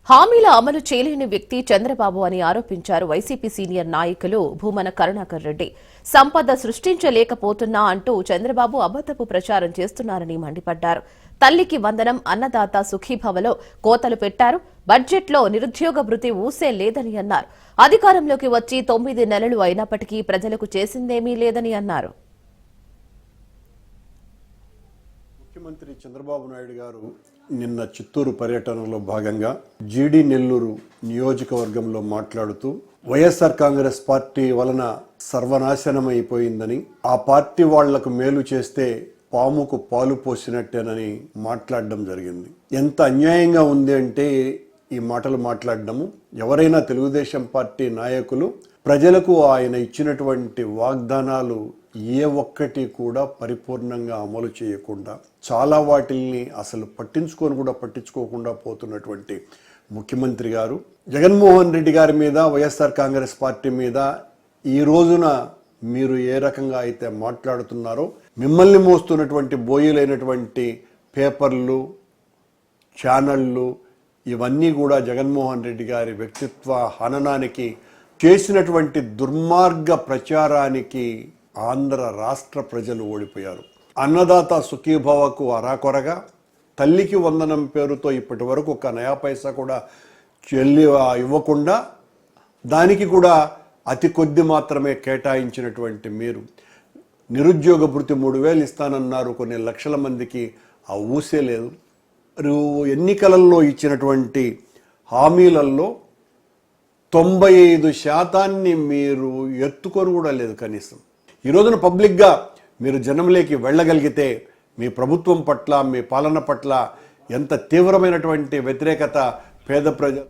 హామీల అమలు చేయలేని వ్యక్తి చంద్రబాబు అని ఆరోపించారు వైసీపీ సీనియర్ నాయకులు భూమన కరుణాకర్ రెడ్డి. సంపద సృష్టించలేకపోతున్నా అంటూ చంద్రబాబు అబద్దపు ప్రచారం చేస్తున్నారని మండిపడ్డారు. తల్లికి వందనం, అన్నదాత సుఖీభవలో కోతలు పెట్టారు. బడ్జెట్లో నిరుద్యోగ భృతి ఊసే లేదని అన్నారు. అధికారంలోకి వచ్చి 9 నెలలు అయినప్పటికీ ప్రజలకు చేసిందేమీ లేదని అన్నారు. ముఖ్యమంత్రి చంద్రబాబు నాయుడు గారు నిన్న చిత్తూరు పర్యటనలో భాగంగా జీడి నెల్లూరు నియోజకవర్గంలో మాట్లాడుతూ వైఎస్ఆర్ కాంగ్రెస్ పార్టీ వలన సర్వనాశనమైపోయిందని, ఆ పార్టీ వాళ్లకు మేలు చేస్తే పాముకు పాలు పోసినట్టేనని మాట్లాడడం జరిగింది. ఎంత అన్యాయంగా ఉంది అంటే ఈ మాటలు మాట్లాడడము. ఎవరైనా తెలుగుదేశం పార్టీ నాయకులు ప్రజలకు ఆయన ఇచ్చినటువంటి వాగ్దానాలు ఏ ఒక్కటి కూడా పరిపూర్ణంగా అమలు చేయకుండా, చాలా వాటిల్ని అసలు పట్టించుకోకుండా పోతున్నటువంటి ముఖ్యమంత్రి గారు జగన్మోహన్ రెడ్డి గారి మీద, వైఎస్ఆర్ కాంగ్రెస్ పార్టీ మీద ఈ రోజున మీరు ఏ రకంగా అయితే మాట్లాడుతున్నారో, మిమ్మల్ని మోస్తున్నటువంటి బోయిలైనటువంటి పేపర్లు, ఛానళ్ళు ఇవన్నీ కూడా జగన్మోహన్ రెడ్డి గారి వ్యక్తిత్వ హననానికి చేసినటువంటి దుర్మార్గ ప్రచారానికి ఆంధ్ర రాష్ట్ర ప్రజలు ఓడిపోయారు. అన్నదాత సుఖీభవకు అరాకొరగా, తల్లికి వందనం పేరుతో ఇప్పటి వరకు ఒక నయా పైసా కూడా ఇవ్వకుండా, దానికి కూడా అతి కొద్ది మాత్రమే కేటాయించినటువంటి మీరు నిరుద్యోగ భృతి 3,000 ఇస్తానన్నారు. కొన్ని లక్షల మందికి ఆ ఊసే లేదు. ఎన్నికలలో ఇచ్చినటువంటి హామీలలో 95% మీరు ఎత్తుకొని కూడా లేదు కనీసం. ఈ రోజున పబ్లిక్గా మీరు జనంలోకి వెళ్ళగలిగితే మీ ప్రభుత్వం పట్ల, మీ పాలన పట్ల ఎంత తీవ్రమైనటువంటి వ్యతిరేకత పేద ప్రజలు